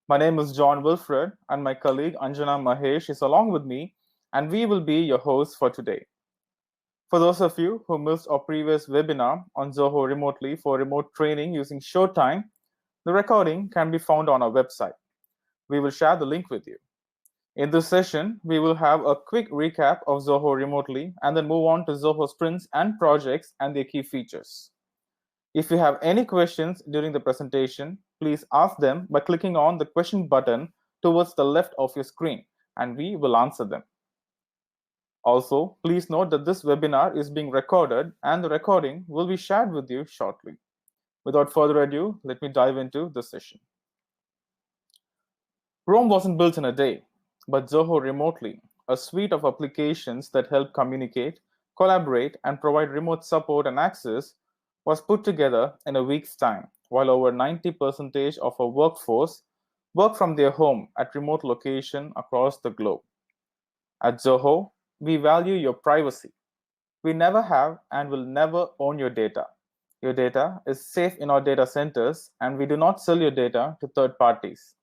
My name is John Wilfred, and my colleague Anjana Mahesh is along with me, and we will be your hosts for today. For those of you who missed our previous webinar on Zoho Remotely for remote training using Showtime, the recording can be found on our website. We will share the link with you. In this session, we will have a quick recap of Zoho Remotely and then move on to Zoho sprints and projects and their key features. If you have any questions during the presentation, please ask them by clicking on the question button towards the left of your screen, and we will answer them. Also, please note that this webinar is being recorded and the recording will be shared with you shortly. Without further ado, let me dive into the session. Rome wasn't built in a day, but Zoho Remotely, a suite of applications that help communicate, collaborate, and provide remote support and access, was put together in a week's time, while over 90% of our workforce work from their home at remote location across the globe. At Zoho, we value your privacy. We never have and will never own your data. Your data is safe in our data centers, and we do not sell your data to third parties.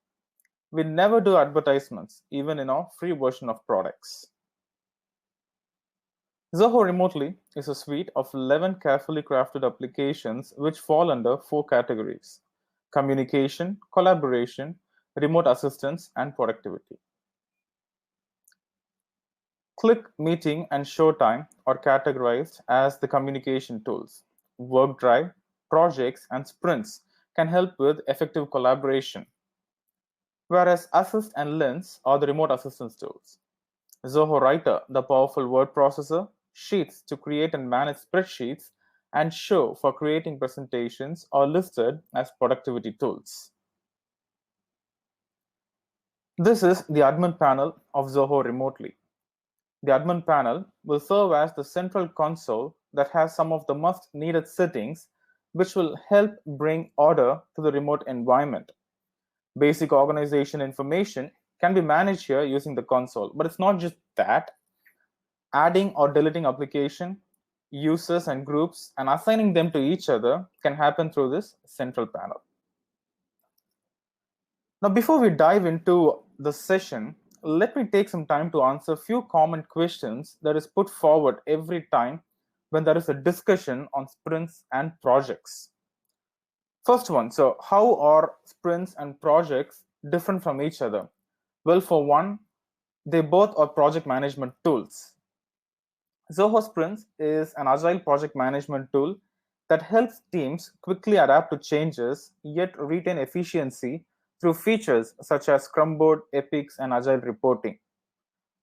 We never do advertisements, even in our free version of products. Zoho Remotely is a suite of 11 carefully crafted applications which fall under 4 categories: communication, collaboration, remote assistance, and productivity. Click, Meeting, and Showtime are categorized as the communication tools. WorkDrive, projects, and sprints can help with effective collaboration, whereas Assist and Lens are the remote assistance tools. Zoho Writer, the powerful word processor, Sheets to create and manage spreadsheets, and Show for creating presentations are listed as productivity tools. This is the admin panel of Zoho Remotely. The admin panel will serve as the central console that has some of the most needed settings which will help bring order to the remote environment. Basic organization information can be managed here using the console, but it's not just that. Adding or deleting application, users and groups, and assigning them to each other can happen through this central panel. Now, before we dive into the session, let me take some time to answer a few common questions that is put forward every time when there is a discussion on sprints and projects. First one, so how are sprints and projects different from each other? Well, for one, they both are project management tools. Zoho Sprints is an agile project management tool that helps teams quickly adapt to changes yet retain efficiency through features such as Scrum Board, Epics, and Agile reporting.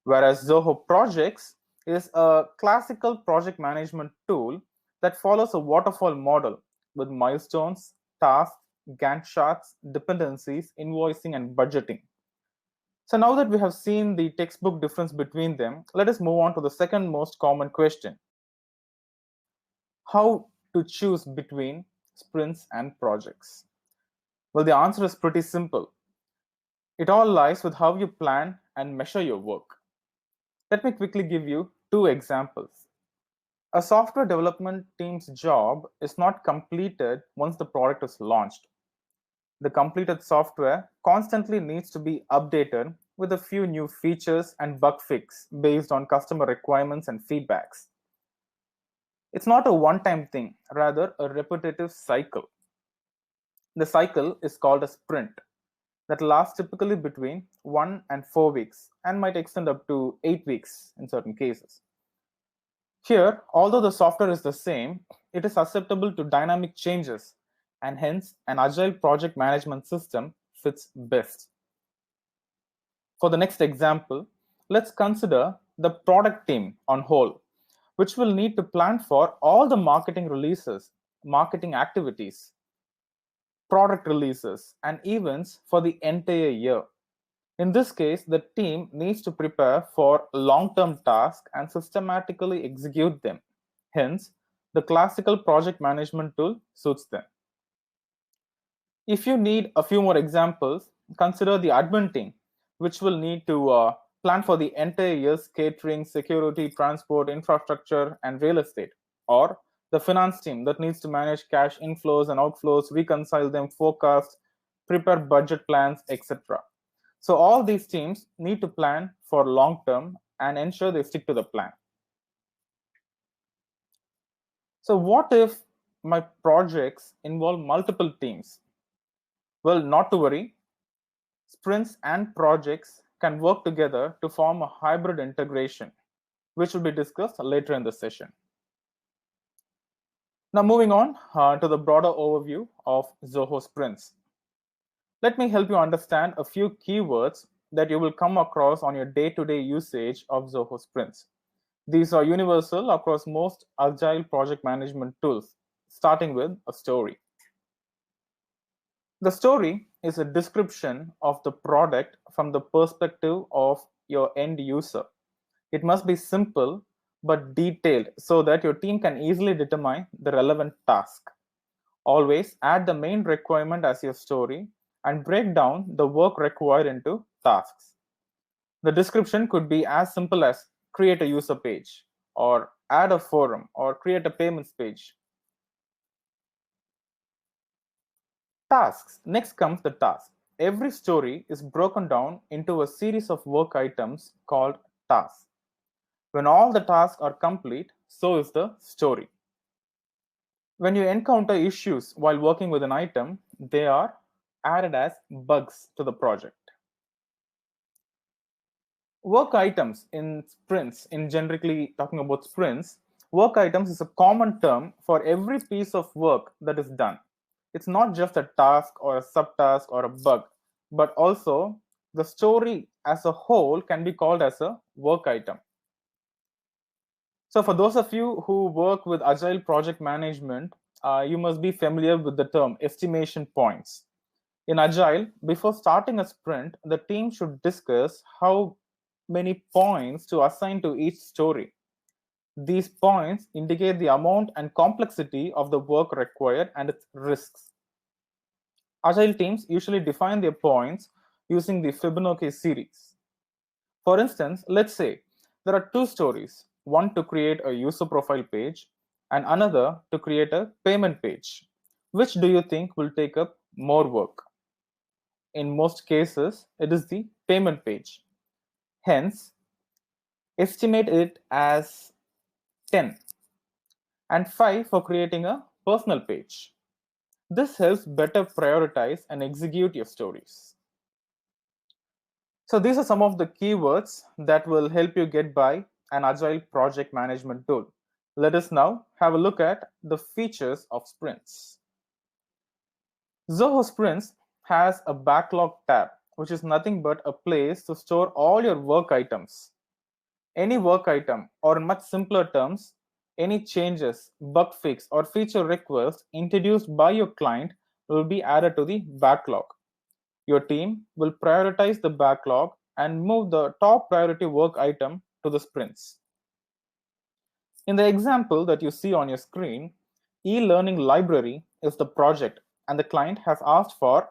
Whereas Zoho Projects is a classical project management tool that follows a waterfall model with milestones, tasks, Gantt charts, dependencies, invoicing, and budgeting. So now that we have seen the textbook difference between them, let us move on to the second most common question: how to choose between sprints and projects? Well, the answer is pretty simple. It all lies with how you plan and measure your work. Let me quickly give you 2 examples. A software development team's job is not completed once the product is launched. The completed software constantly needs to be updated with a few new features and bug fix based on customer requirements and feedbacks. It's not a one-time thing, rather a repetitive cycle. The cycle is called a sprint that lasts typically between 1 and 4 weeks and might extend up to 8 weeks in certain cases. Here, although the software is the same, it is susceptible to dynamic changes, and hence an agile project management system fits best. For the next example, let's consider the product team on whole, which will need to plan for all the marketing releases, marketing activities, product releases, and events for the entire year. In this case, the team needs to prepare for long-term tasks and systematically execute them. Hence, the classical project management tool suits them. If you need a few more examples, consider the admin team, which will need to plan for the entire year's catering, security, transport, infrastructure, and real estate. Or the finance team that needs to manage cash inflows and outflows, reconcile them, forecast, prepare budget plans, etc. So all these teams need to plan for long term and ensure they stick to the plan. So what if my projects involve multiple teams? Well, not to worry. Sprints and projects can work together to form a hybrid integration, which will be discussed later in the session. Now moving on to the broader overview of Zoho Sprints. Let me help you understand a few keywords that you will come across on your day-to-day usage of Zoho Sprints. These are universal across most agile project management tools, starting with a story. The story is a description of the product from the perspective of your end user. It must be simple but detailed so that your team can easily determine the relevant task. Always add the main requirement as your story and break down the work required into tasks. The description could be as simple as create a user page, or add a forum, or create a payments page. Tasks. Next comes the task. Every story is broken down into a series of work items called tasks. When all the tasks are complete, so is the story. When you encounter issues while working with an item, they are added as bugs to the project. Work items in sprints, in generically talking about sprints, work items is a common term for every piece of work that is done. It's not just a task or a subtask or a bug, but also the story as a whole can be called as a work item. So for those of you who work with agile project management, you must be familiar with the term estimation points. In agile, before starting a sprint, the team should discuss how many points to assign to each story. These points indicate the amount and complexity of the work required and its risks. Agile teams usually define their points using the Fibonacci series. For instance, let's say there are two stories, one to create a user profile page and another to create a payment page. Which do you think will take up more work? In most cases, it is the payment page. Hence, estimate it as 10 and 5 for creating a personal page. This helps better prioritize and execute your stories. So these are some of the keywords that will help you get by an agile project management tool. Let us now have a look at the features of sprints. Zoho Sprints has a backlog tab, which is nothing but a place to store all your work items. Any work item, or in much simpler terms, any changes, bug fix, or feature request introduced by your client will be added to the backlog. Your team will prioritize the backlog and move the top priority work item to the sprints. In the example that you see on your screen, e-learning library is the project, and the client has asked for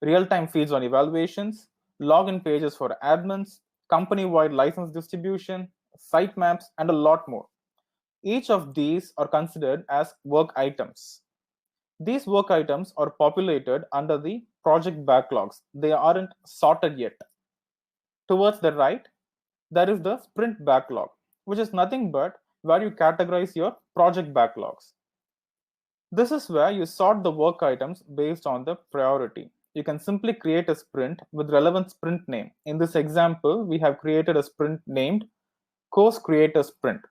real-time feeds on evaluations, login pages for admins, company-wide license distribution, sitemaps, and a lot more. Each of these are considered as work items. These work items are populated under the project backlogs. They aren't sorted yet. Towards the right, there is the sprint backlog, which is nothing but where you categorize your project backlogs. This is where you sort the work items based on the priority. You can simply create a sprint with relevant sprint name. In this example, we have created a sprint named Course Creator Sprint.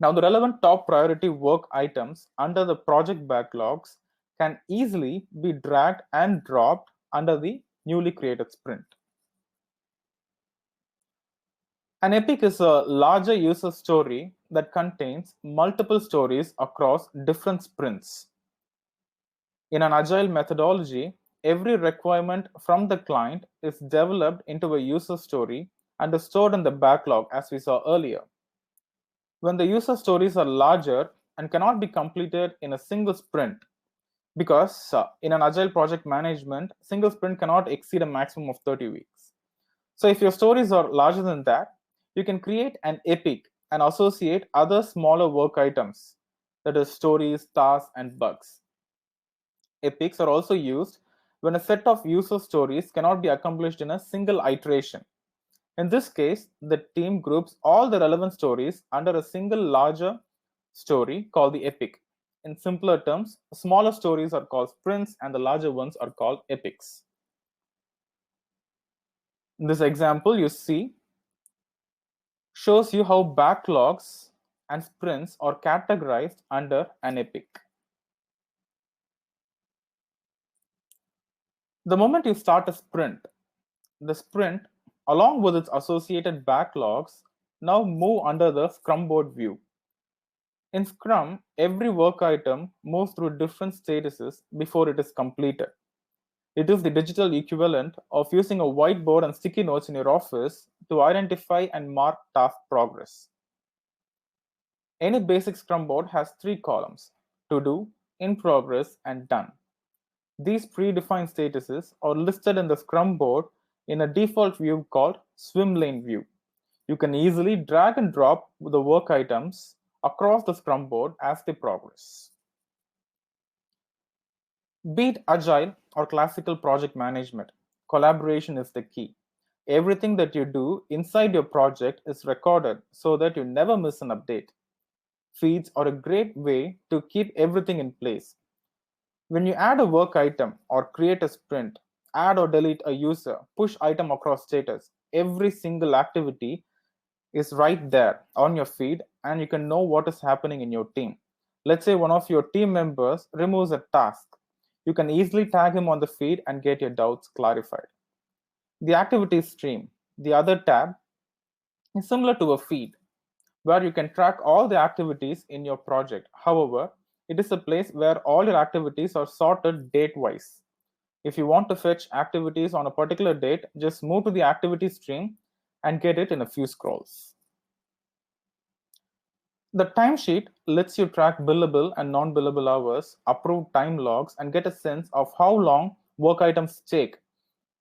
Now, the relevant top priority work items under the project backlogs can easily be dragged and dropped under the newly created sprint. An epic is a larger user story that contains multiple stories across different sprints. In an agile methodology, every requirement from the client is developed into a user story and is stored in the backlog, as we saw earlier. When the user stories are larger and cannot be completed in a single sprint, because in an agile project management, single sprint cannot exceed a maximum of 30 weeks. So if your stories are larger than that, you can create an epic and associate other smaller work items, that is stories, tasks, and bugs. Epics are also used when a set of user stories cannot be accomplished in a single iteration. In this case, the team groups all the relevant stories under a single larger story called the epic. In simpler terms, smaller stories are called sprints and the larger ones are called epics. In this example, you see shows you how backlogs and sprints are categorized under an epic. The moment you start a sprint, the sprint, along with its associated backlogs, now move under the Scrum board view. In Scrum, every work item moves through different statuses before it is completed. It is the digital equivalent of using a whiteboard and sticky notes in your office to identify and mark task progress. Any basic Scrum board has three columns: to do, in progress, and done. These predefined statuses are listed in the Scrum board in a default view called swim lane view. You can easily drag and drop the work items across the Scrum board as they progress. Be it agile or classical project management, collaboration is the key. Everything that you do inside your project is recorded so that you never miss an update. Feeds are a great way to keep everything in place. When you add a work item or create a sprint, add or delete a user, push item across status, every single activity is right there on your feed and you can know what is happening in your team. Let's say one of your team members removes a task. You can easily tag him on the feed and get your doubts clarified. The activity stream, the other tab, is similar to a feed where you can track all the activities in your project. However, it is a place where all your activities are sorted date-wise. If you want to fetch activities on a particular date, just move to the activity stream and get it in a few scrolls. The timesheet lets you track billable and non-billable hours, approve time logs, and get a sense of how long work items take,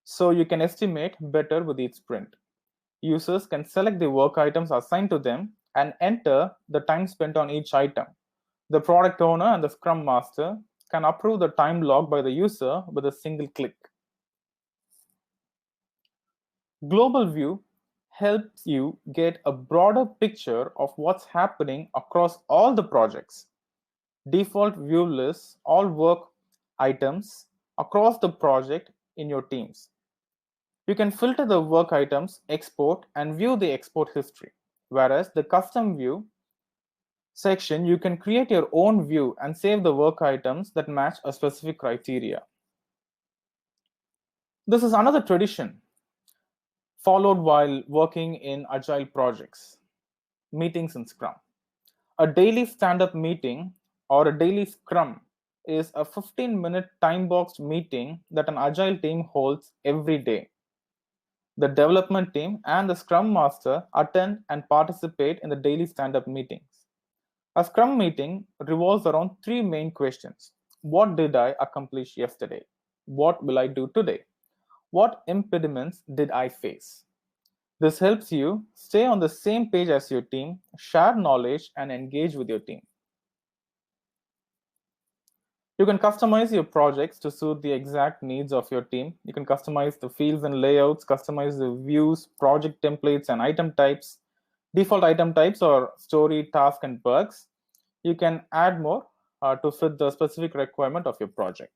so you can estimate better with each sprint. Users can select the work items assigned to them and enter the time spent on each item. The product owner and the Scrum Master can approve the time log by the user with a single click. Global View helps you get a broader picture of what's happening across all the projects. Default view lists all work items across the project in your teams. You can filter the work items, export, and view the export history. Whereas the custom view section, you can create your own view and save the work items that match a specific criteria. This is another tradition followed while working in agile projects, meetings in Scrum. A daily stand-up meeting or a daily Scrum is a 15-minute time-boxed meeting that an agile team holds every day. The development team and the Scrum Master attend and participate in the daily stand-up meetings. A Scrum meeting revolves around three main questions. What did I accomplish yesterday? What will I do today? What impediments did I face? This helps you stay on the same page as your team, share knowledge, and engage with your team. You can customize your projects to suit the exact needs of your team. You can customize the fields and layouts, customize the views, project templates, and item types. Default item types are story, task, and bugs. You can add more to fit the specific requirement of your project.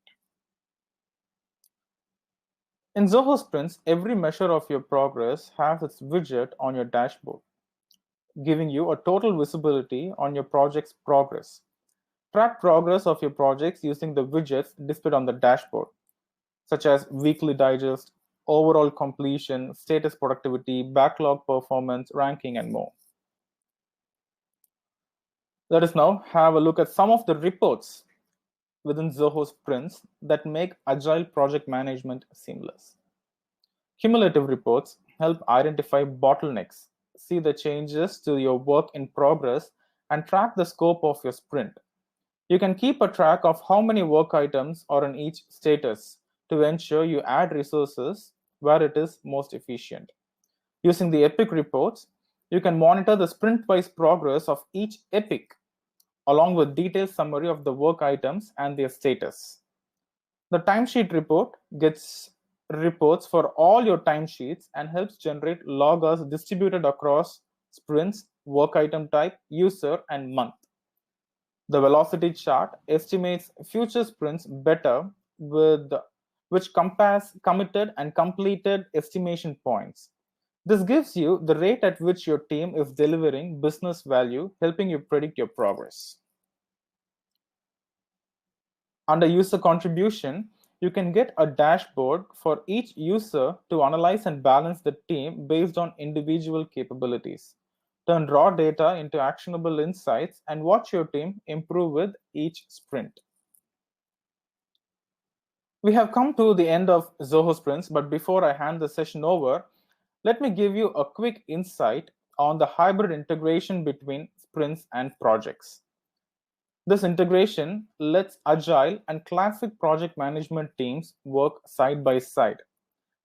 In Zoho Sprints, every measure of your progress has its widget on your dashboard, giving you a total visibility on your project's progress. Track progress of your projects using the widgets displayed on the dashboard, such as weekly digest, overall completion, status productivity, backlog performance, ranking, and more. Let us now have a look at some of the reports within Zoho Sprints that make agile project management seamless. Cumulative reports help identify bottlenecks, see the changes to your work in progress, and track the scope of your sprint. You can keep a track of how many work items are in each status to ensure you add resources where it is most efficient. Using the epic reports, you can monitor the sprint-wise progress of each epic, along with detailed summary of the work items and their status. The timesheet report gets reports for all your timesheets and helps generate loggers distributed across sprints, work item type, user, and month. The velocity chart estimates future sprints better with which compares committed and completed estimation points. This gives you the rate at which your team is delivering business value, helping you predict your progress. Under user contribution, you can get a dashboard for each user to analyze and balance the team based on individual capabilities. Turn raw data into actionable insights and watch your team improve with each sprint. We have come to the end of Zoho Sprints, but before I hand the session over, let me give you a quick insight on the hybrid integration between sprints and projects. This integration lets agile and classic project management teams work side by side.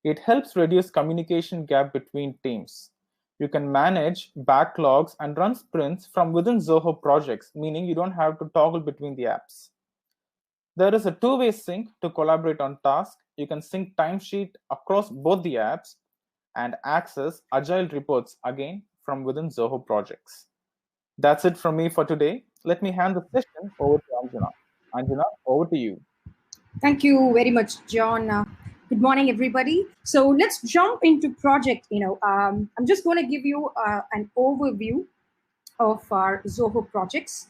It helps reduce communication gap between teams. You can manage backlogs and run sprints from within Zoho projects, meaning you don't have to toggle between the apps. There is a two-way sync to collaborate on tasks. You can sync timesheet across both the apps and access agile reports again from within Zoho projects. That's it from me for today. Let me hand the session over to Anjana. Anjana, over to you. Thank you very much, John. Good morning, everybody. So let's jump into project. I'm just going to give you an overview of our Zoho projects.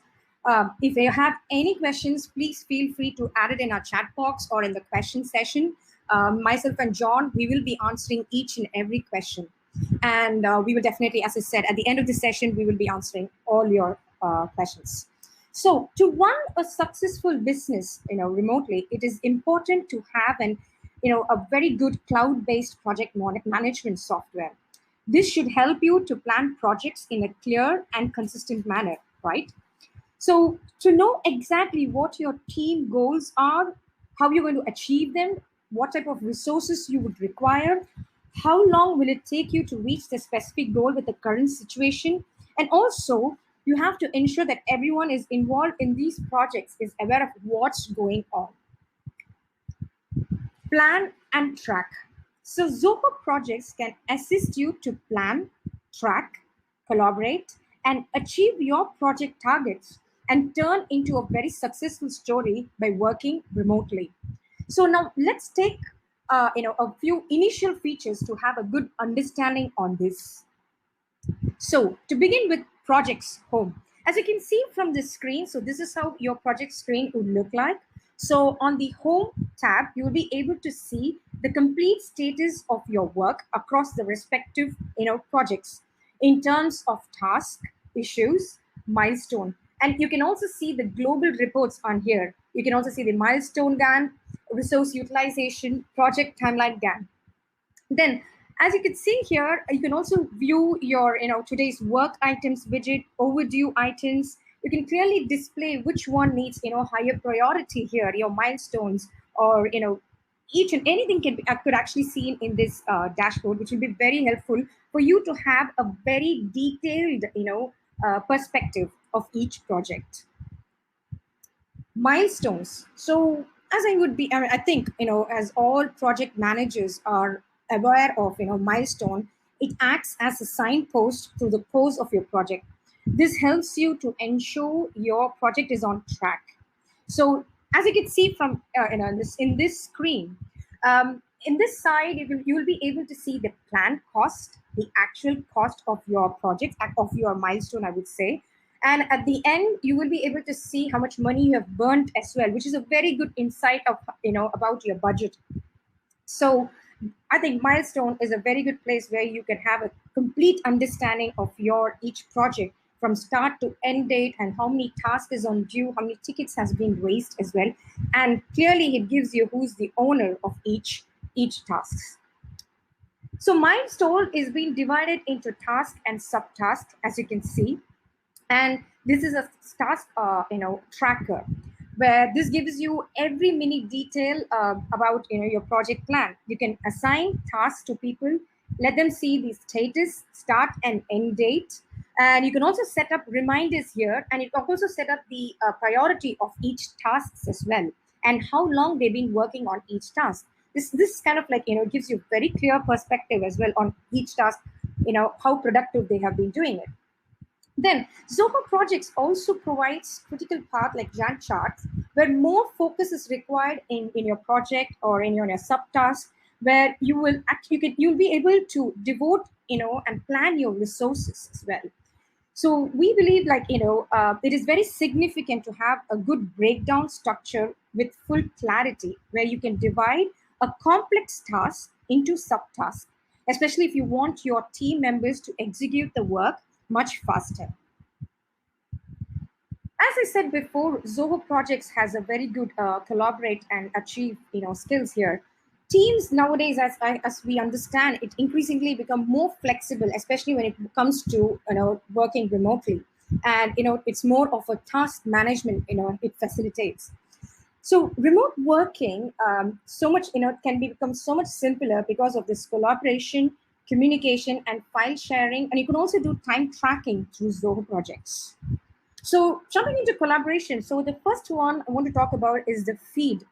If you have any questions, please feel free to add it in our chat box or in the question session. Myself and John, we will be answering each and every question. And we will definitely, as I said, at the end of the session, we will be answering all your questions. So to run a successful business, remotely, it is important to have a very good cloud-based project management software. This should help you to plan projects in a clear and consistent manner, right? So to know exactly what your team goals are, how you're going to achieve them, what type of resources you would require, how long will it take you to reach the specific goal with the current situation, and also you have to ensure that everyone is involved in these projects is aware of what's going on. Plan and track. So Zoho projects can assist you to plan, track, collaborate, and achieve your project targets and turn into a very successful story by working remotely. So now let's take a few initial features to have a good understanding on this. So to begin with projects home, as you can see from the screen, so this is how your project screen would look like. So on the home tab, you will be able to see the complete status of your work across the respective projects in terms of task, issues, milestone. And you can also see the global reports on here. You can also see the milestone Gantt, resource utilization, project timeline Gantt. Then, as you can see here, you can also view your today's work items widget, overdue items. You can clearly display which one needs higher priority here, your milestones, or each and anything could actually seen in this dashboard, which will be very helpful for you to have a very detailed perspective of each project. Milestones. So as I think as all project managers are aware of milestone, it acts as a signpost to the course of your project. This helps you to ensure your project is on track. So as you can see from in this screen, in this side you will be able to see the planned cost, the actual cost of your project, of your milestone, I would say. And at the end, you will be able to see how much money you have burnt as well, which is a very good insight of about your budget. So I think milestone is a very good place where you can have a complete understanding of your each project from start to end date and how many tasks is on due, how many tickets has been raised as well. And clearly it gives you who's the owner of each task. So milestone is being divided into task and subtask, as you can see. And this is a task tracker, where this gives you every minute detail about your project plan. You can assign tasks to people, let them see the status, start and end date. And you can also set up reminders here, and you can also set up the priority of each task as well. and how long they've been working on each task. This kind of like, gives you very clear perspective as well on each task, how productive they have been doing it. Then Zoho Projects also provides critical path like Gantt charts, where more focus is required in your project or in your subtask, where you will actually you'll be able to devote, and plan your resources as well. So we believe, like, it is very significant to have a good breakdown structure with full clarity, where you can divide a complex task into subtasks, especially if you want your team members to execute the work much faster. As I said before, Zoho Projects has a very good collaborate and achieve, skills here. Teams nowadays, as we understand, it increasingly become more flexible, especially when it comes to, working remotely, and it's more of a task management. It facilitates. So remote working, so much, can become so much simpler because of this collaboration, communication, and file sharing, and you can also do time tracking through Zoho Projects. So jumping into collaboration, so the first one I want to talk about is the feed.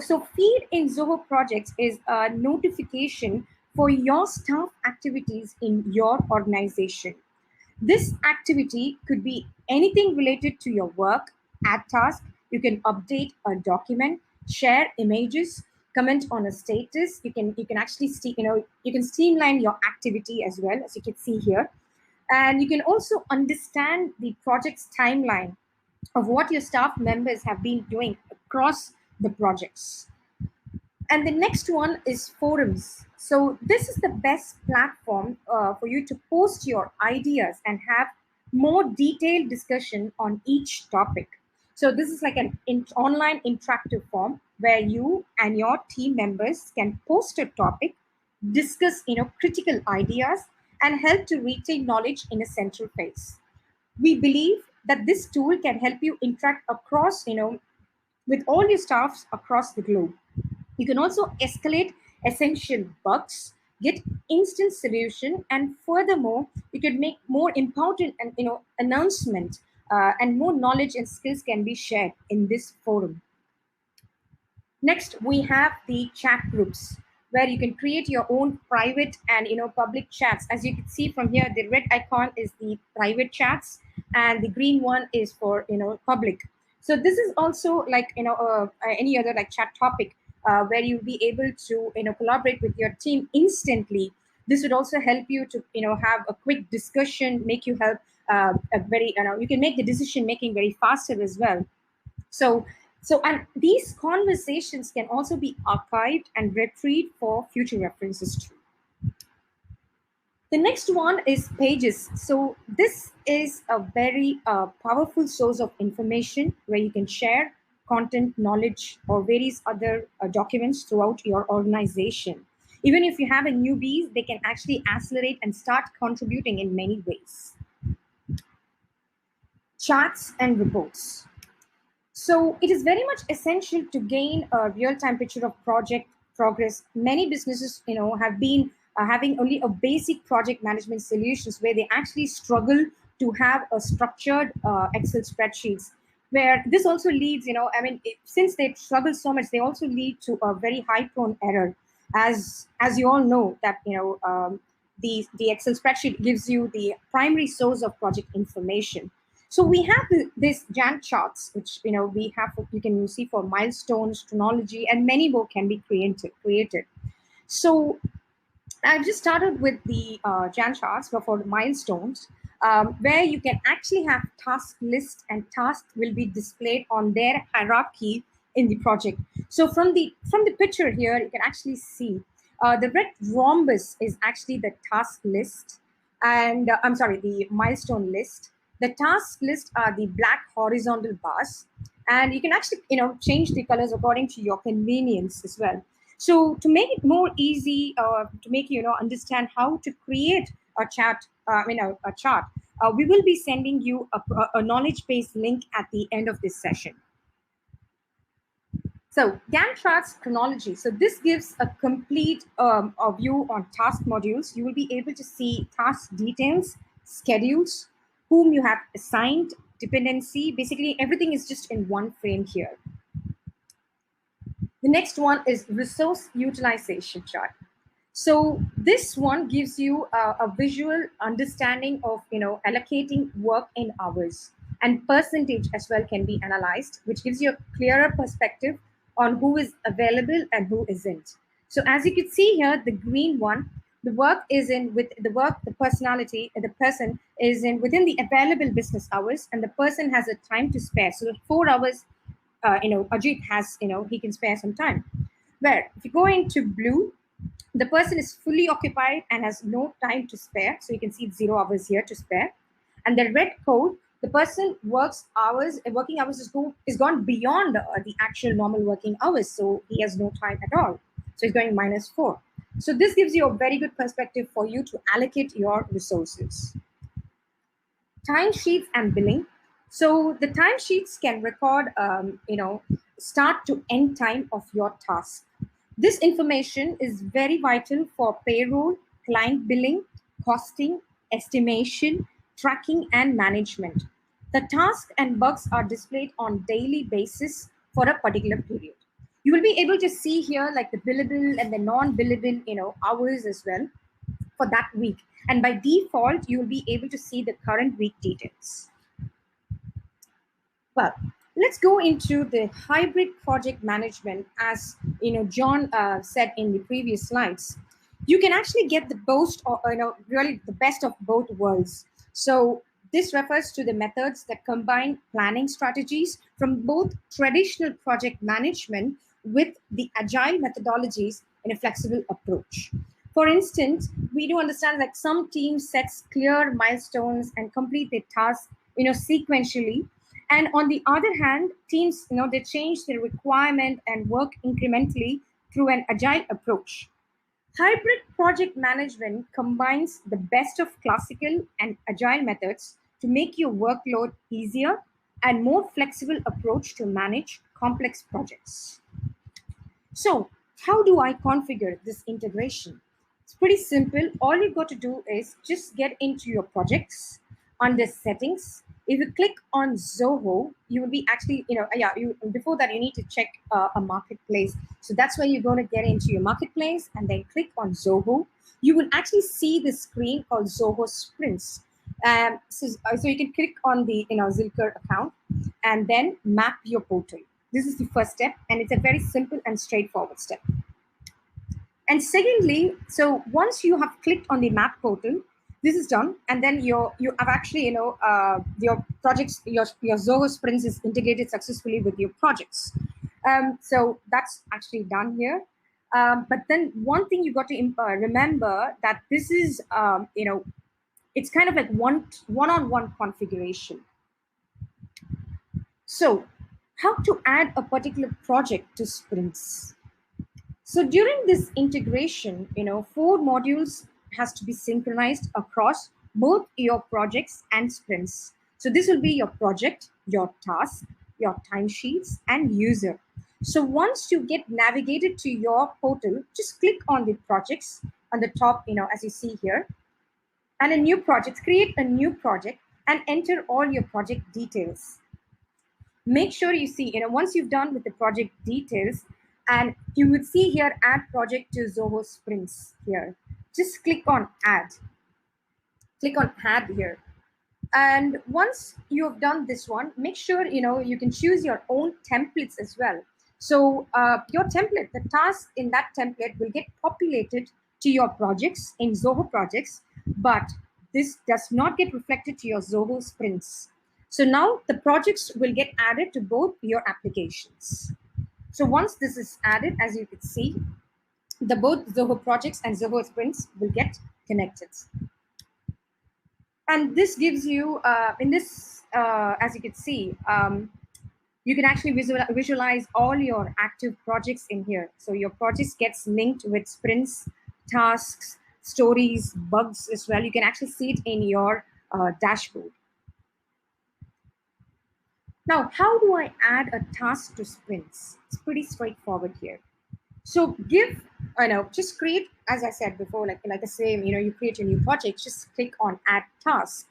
So feed in Zoho Projects is a notification for your staff activities in your organization. This activity could be anything related to your work, add task. You can update a document, share images, comment on a status. You can actually you can streamline your activity as well, as you can see here, and you can also understand the project's timeline of what your staff members have been doing across the projects. And the next one is forums. So this is the best platform for you to post your ideas and have more detailed discussion on each topic. So this is like an online interactive form where you and your team members can post a topic, discuss critical ideas, and help to retain knowledge in a central place. We believe that this tool can help you interact across, with all your staffs across the globe. You can also escalate essential bugs, get instant solution, and furthermore, you could make more important and announcement, and more knowledge and skills can be shared in this forum. Next, we have the chat groups, where you can create your own private and public chats. As you can see from here, the red icon is the private chats, and the green one is for public. So this is also like any other like chat topic, where you'll be able to collaborate with your team instantly. This would also help you to have a quick discussion, make you help a very you can make the decision making very faster as well. So, these conversations can also be archived and retrieved for future references too. The next one is pages. So this is a very powerful source of information where you can share content, knowledge, or various other documents throughout your organization. Even if you have a newbies, they can actually accelerate and start contributing in many ways. Charts and reports. So it is very much essential to gain a real-time picture of project progress. Many businesses, have been having only a basic project management solutions where they actually struggle to have a structured Excel spreadsheets. Where this also leads, since they struggle so much, they also lead to a very high prone error. As you all know that the Excel spreadsheet gives you the primary source of project information. So we have this Gantt charts, which we have. You can see for milestones, chronology, and many more can be created. So I've just started with the Gantt charts for the milestones, where you can actually have task list, and tasks will be displayed on their hierarchy in the project. So from the picture here, you can actually see the red rhombus is actually the task list, and I'm sorry, the milestone list. The task list are the black horizontal bars, and you can actually change the colors according to your convenience as well. So to make it more easy, to make you understand how to create a chat, a chart, we will be sending you a knowledge-based link at the end of this session. So Gantt charts chronology. So this gives a complete view on task modules. You will be able to see task details, schedules, whom you have assigned, dependency. Basically, everything is just in one frame here. The next one is resource utilization chart. So this one gives you a visual understanding of allocating work in hours, and percentage as well can be analyzed, which gives you a clearer perspective on who is available and who isn't. So as you can see here, the green one, the work is in with the work, the personality, the person is in within the available business hours, and the person has a time to spare. So 4 hours, Ajit has, he can spare some time. Where if you go into blue, the person is fully occupied and has no time to spare. So you can see it's 0 hours here to spare. And the red code, the person working hours is gone beyond the actual normal working hours. So he has no time at all. So he's going -4. So this gives you a very good perspective for you to allocate your resources. Timesheets and billing. So the timesheets can record, start to end time of your task. This information is very vital for payroll, client billing, costing, estimation, tracking, and management. The tasks and bugs are displayed on daily basis for a particular period. You will be able to see here like the billable and the non-billable, hours as well for that week. And by default, you will be able to see the current week details. Well, let's go into the hybrid project management. As John said in the previous slides, you can actually get the most, or really the best of both worlds. So this refers to the methods that combine planning strategies from both traditional project management with the agile methodologies in a flexible approach. For instance, we do understand that some teams sets clear milestones and complete their tasks, sequentially. And on the other hand, teams, they change their requirement and work incrementally through an agile approach. Hybrid project management combines the best of classical and agile methods to make your workload easier and more flexible approach to manage complex projects. So, how do I configure this integration? It's pretty simple. All you got to do is just get into your projects under settings. If you click on Zoho, you will be actually, before that, you need to check a marketplace. So that's where you're going to get into your marketplace and then click on Zoho. You will actually see the screen called Zoho Sprints. So you can click on the Zilker account and then map your portal. This is the first step, and it's a very simple and straightforward step. And secondly, so once you have clicked on the map portal, this is done, and then you have actually your projects, your Zoho Sprints is integrated successfully with your projects. So that's actually done here. But then one thing you got to remember that this is it's kind of like one-on-one configuration. So how to add a particular project to sprints? So during this integration, 4 modules has to be synchronized across both your projects and sprints. So this will be your project, your task, your timesheets, and user. So once you get navigated to your portal, just click on the projects on the top, as you see here, and a new project, create a new project and enter all your project details. Make sure you see, once you've done with the project details, and you would see here, add project to Zoho Sprints here. Just click on add. Click on add here. And once you've done this one, make sure, you can choose your own templates as well. So your template, the task in that template will get populated to your projects in Zoho projects, but this does not get reflected to your Zoho Sprints. So now the projects will get added to both your applications. So once this is added, as you can see, both Zoho projects and Zoho Sprints will get connected. And this gives you, as you can see, you can actually visualize all your active projects in here. So your projects gets linked with sprints, tasks, stories, bugs as well. You can actually see it in your dashboard. Now, how do I add a task to sprints? It's pretty straightforward here. So just create, as I said before, like I say, you create a new project, just click on add task,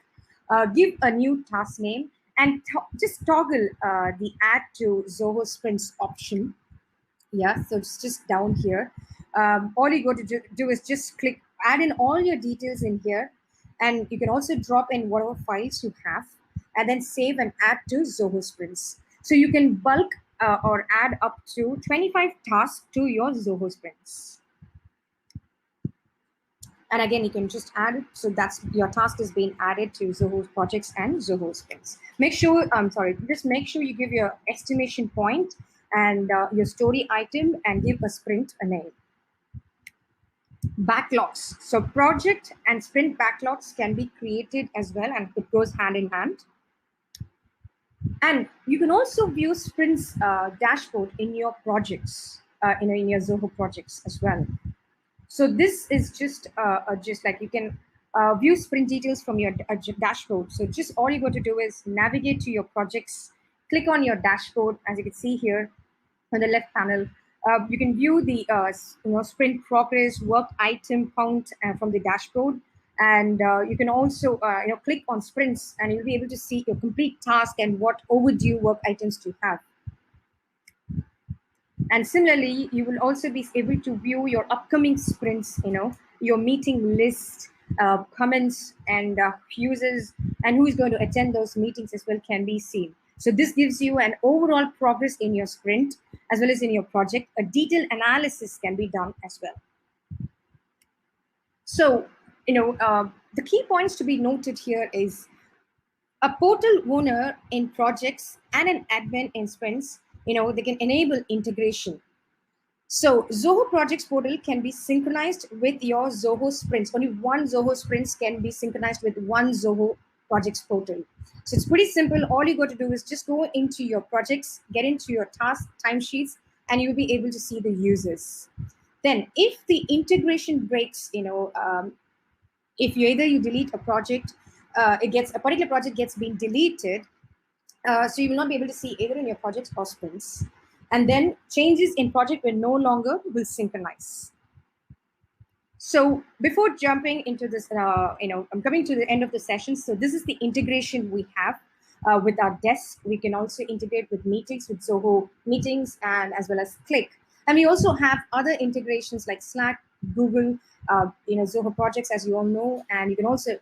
give a new task name, and just toggle the add to Zoho Sprints option. Yeah, so it's just down here. All you go to do is just click, add in all your details in here, and you can also drop in whatever files you have, and then save and add to Zoho Sprints. So you can bulk or add up to 25 tasks to your Zoho Sprints. And again, you can just add it. So that's your task is being added to Zoho projects and Zoho sprints. Make sure, I'm sorry, just make sure you give your estimation point and your story item and give a sprint a name. Backlogs. So project and sprint backlogs can be created as well, and it goes hand in hand. And you can also view sprints dashboard in your projects, in your Zoho projects as well. So this is just like you can view sprint details from your dashboard. So just all you got to do is navigate to your projects, click on your dashboard, as you can see here on the left panel. You can view the sprint progress, work item count from the dashboard, and you can also click on sprints, and you'll be able to see your complete task and what overdue work items you have. And similarly, you will also be able to view your upcoming sprints, your meeting list, comments, and users, and who is going to attend those meetings as well can be seen. So this gives you an overall progress in your sprint as well as in your project. A detailed analysis can be done as well. So, the key points to be noted here is a portal owner in projects and an admin in sprints, they can enable integration. So Zoho Projects portal can be synchronized with your Zoho sprints. Only one Zoho sprints can be synchronized with one Zoho Projects portal. So it's pretty simple. All you got to do is just go into your projects, get into your task timesheets, and you'll be able to see the users. Then if the integration breaks, if you delete a project, a particular project gets being deleted, so you will not be able to see either in your projects or sprints. And then changes in project will synchronize. So before jumping into this, I'm coming to the end of the session. So this is the integration we have with our desk. We can also integrate with meetings, with Zoho meetings, and as well as Click. And we also have other integrations like Slack, Google, Zoho projects, as you all know. And you can also,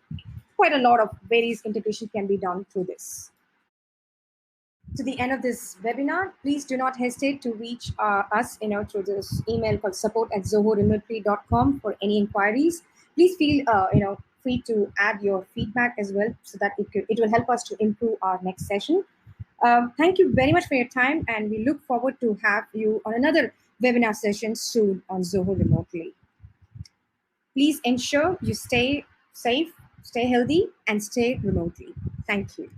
quite a lot of various integrations can be done through this. To the end of this webinar, please do not hesitate to reach us through this email called support@zohoremotely.com for any inquiries. Please feel free to add your feedback as well, so that it will help us to improve our next session. Thank you very much for your time, and we look forward to have you on another webinar session soon on Zoho Remotely. Please ensure you stay safe, stay healthy, and stay remotely. Thank you.